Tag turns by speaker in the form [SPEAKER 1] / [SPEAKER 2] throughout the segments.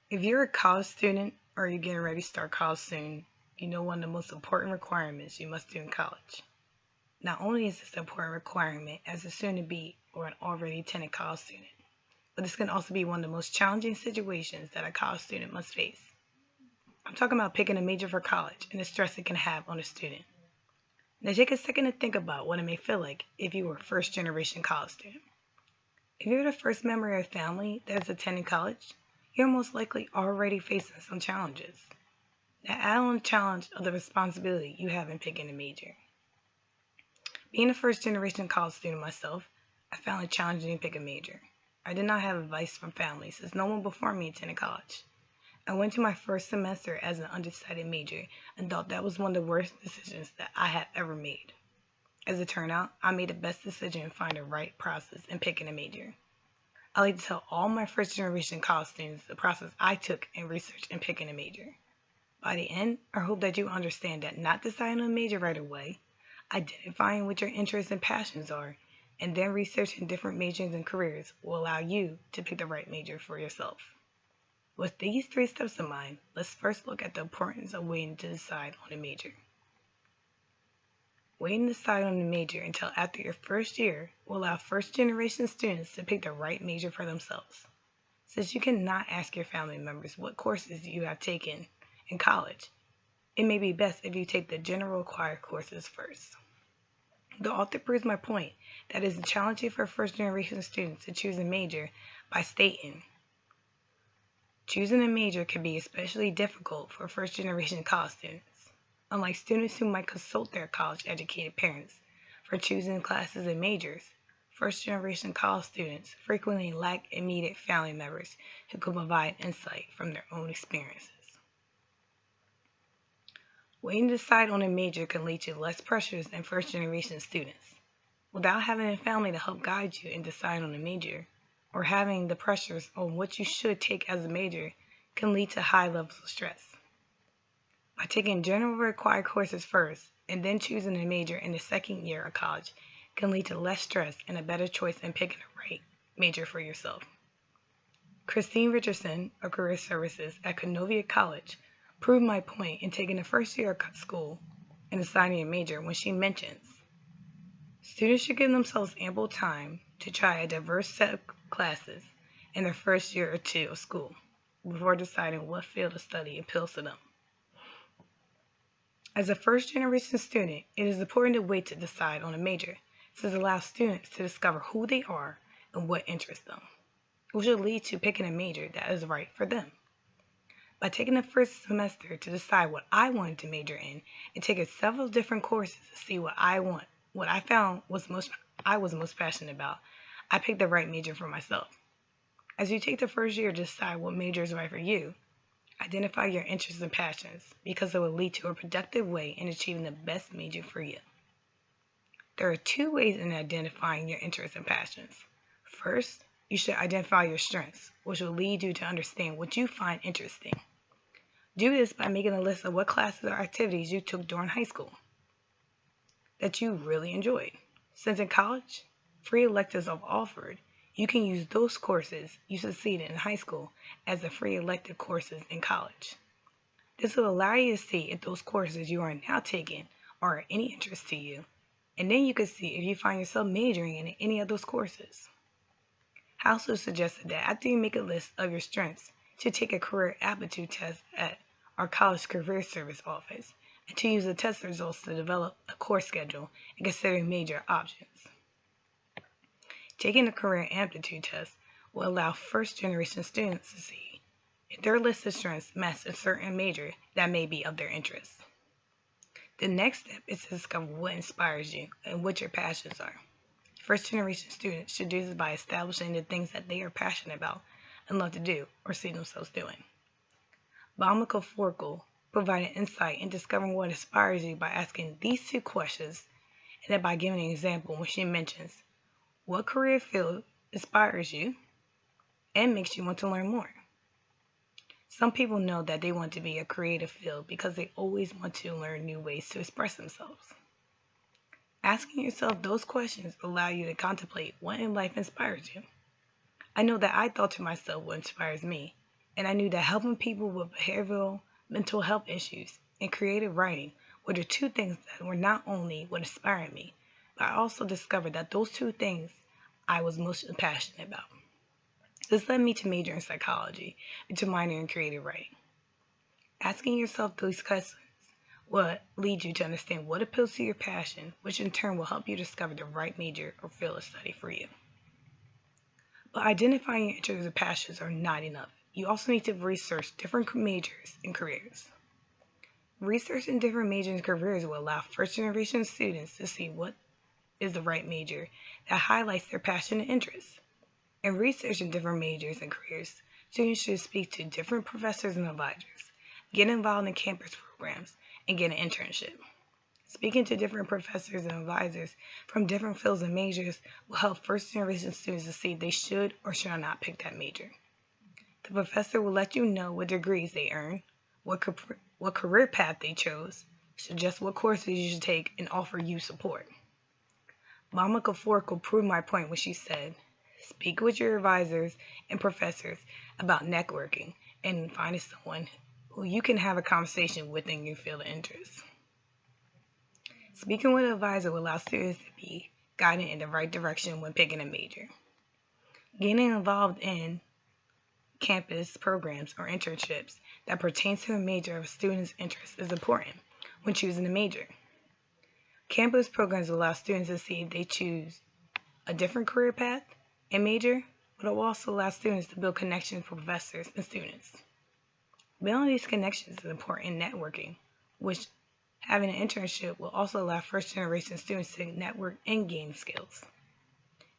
[SPEAKER 1] If you're a college student or you're getting ready to start college soon, you know one of the most important requirements you must do in college. Not only is this an important requirement as a soon to be or an already attending college student, but this can also be one of the most challenging situations that a college student must face. I'm talking about picking a major for college and the stress it can have on a student. Now take a second to think about what it may feel like if you were a first generation college student. If you're the first member of your family that is attending college, you're most likely already facing some challenges. Now add on the challenge of the responsibility you have in picking a major. Being a first generation college student myself, I found it challenging to pick a major. I did not have advice from family since no one before me attended college. I went to my first semester as an undecided major and thought that was one of the worst decisions that I had ever made. As it turned out, I made the best decision in finding the right process in picking a major. I like to tell all my first generation college students the process I took in research and picking a major. By the end, I hope that you understand that not deciding on a major right away, identifying what your interests and passions are, and then researching different majors and careers will allow you to pick the right major for yourself. With these 3 steps in mind, let's first look at the importance of waiting to decide on a major. Waiting to decide on a major until after your first year will allow first generation students to pick the right major for themselves. Since you cannot ask your family members what courses you have taken in college, it may be best if you take the general required courses first. The author proves my point that it is challenging for first generation students to choose a major by stating, choosing a major can be especially difficult for first generation college students. Unlike students who might consult their college-educated parents for choosing classes and majors, first-generation college students frequently lack immediate family members who can provide insight from their own experiences. Waiting to decide on a major can lead to less pressures than first-generation students. Without having a family to help guide you in deciding on a major, or having the pressures on what you should take as a major, can lead to high levels of stress. By taking general required courses first and then choosing a major in the second year of college can lead to less stress and a better choice in picking the right major for yourself. Christine Richardson of Career Services at Canovia College proved my point in taking the first year of school and deciding a major when she mentions, students should give themselves ample time to try a diverse set of classes in their first year or 2 of school before deciding what field of study appeals to them. As a first-generation student, it is important to wait to decide on a major, since it allows students to discover who they are and what interests them, which will lead to picking a major that is right for them. By taking the first semester to decide what I wanted to major in and taking several different courses to see what I found I was most passionate about, I picked the right major for myself. As you take the first year to decide what major is right for you, identify your interests and passions because it will lead to a productive way in achieving the best major for you. There are 2 ways in identifying your interests and passions. First, you should identify your strengths, which will lead you to understand what you find interesting. Do this by making a list of what classes or activities you took during high school that you really enjoyed. Since in college, free electives are offered, you can use those courses you succeeded in high school as the free elective courses in college. This will allow you to see if those courses you are now taking are of any interest to you, and then you can see if you find yourself majoring in any of those courses. I also suggested that after you make a list of your strengths, to take a career aptitude test at our college career service office, and to use the test results to develop a course schedule and consider major options. Taking the career aptitude test will allow first-generation students to see if their list of strengths match a certain major that may be of their interest. The next step is to discover what inspires you and what your passions are. First-generation students should do this by establishing the things that they are passionate about and love to do or see themselves doing. Bhumika Forkle provided insight in discovering what inspires you by asking these 2 questions and then by giving an example when she mentions, what career field inspires you and makes you want to learn more? Some people know that they want to be a creative field because they always want to learn new ways to express themselves. Asking yourself those questions allow you to contemplate what in life inspires you. I know that I thought to myself what inspires me, and I knew that helping people with behavioral mental health issues and creative writing were the two things that were not only what inspired me, but I also discovered that those two things I was most passionate about. This led me to major in psychology and to minor in creative writing. Asking yourself these questions will lead you to understand what appeals to your passion, which in turn will help you discover the right major or field of study for you. But identifying your interests and passions are not enough. You also need to research different majors and careers. Research in different majors and careers will allow first-generation students to see what is the right major that highlights their passion and interests. In research in different majors and careers, students should speak to different professors and advisors, get involved in campus programs, and get an internship. Speaking to different professors and advisors from different fields and majors will help first-generation students to see if they should or should not pick that major. The professor will let you know what degrees they earned, what career path they chose, suggest what courses you should take, and offer you support. Monica Forkel proved my point when she said, speak with your advisors and professors about networking and finding someone who you can have a conversation with in your field of interest. Speaking with an advisor will allow students to be guided in the right direction when picking a major. Getting involved in campus programs or internships that pertain to the major of a student's interest is important when choosing a major. Campus programs will allow students to see if they choose a different career path and major, but it will also allow students to build connections with professors and students. Building these connections is important in networking, which having an internship will also allow first-generation students to network and gain skills.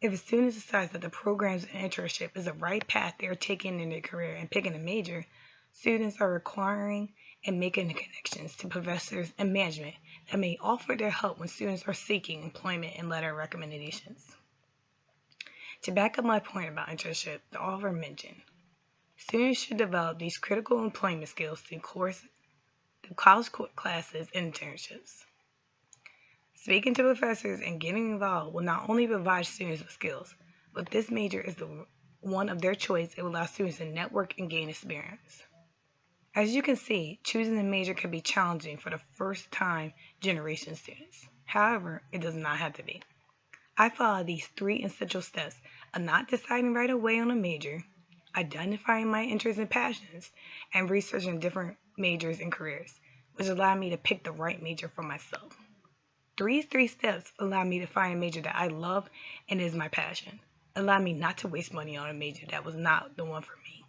[SPEAKER 1] If a student decides that the program's internship is the right path they are taking in their career and picking a major, students are acquiring and making the connections to professors and management that may offer their help when students are seeking employment and letter recommendations. To back up my point about internship, the author mentioned, students should develop these critical employment skills through college classes and internships. Speaking to professors and getting involved will not only provide students with skills, but if this major is the one of their choice, it will allow students to network and gain experience. As you can see, choosing a major can be challenging for the first-time generation students. However, it does not have to be. I follow these 3 essential steps of not deciding right away on a major, identifying my interests and passions, and researching different majors and careers, which allow me to pick the right major for myself. These 3 steps allow me to find a major that I love and is my passion. Allow me not to waste money on a major that was not the one for me.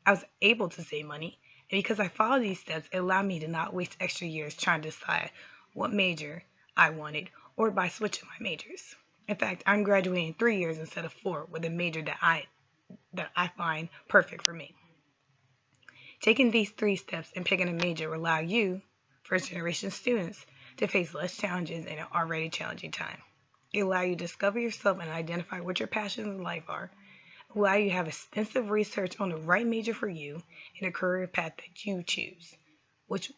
[SPEAKER 1] I was able to save money, and because I followed these steps, it allowed me to not waste extra years trying to decide what major I wanted or by switching my majors. In fact, I'm graduating in 3 years instead of 4 with a major that I find perfect for me. Taking these 3 steps and picking a major will allow you, first-generation students, to face less challenges in an already challenging time. It will allow you to discover yourself and identify what your passions in life are. It will allow you to have extensive research on the right major for you and the career path that you choose, which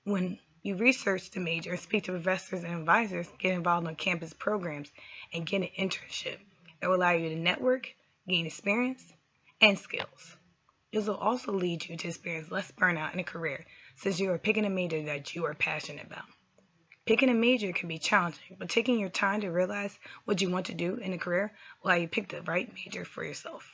[SPEAKER 1] when you research the major and speak to professors and advisors, get involved in campus programs, and get an internship, it will allow you to network, gain experience, and skills. This will also lead you to experience less burnout in a career since you are picking a major that you are passionate about. Picking a major can be challenging, but taking your time to realize what you want to do in a career will allow you to pick the right major for yourself.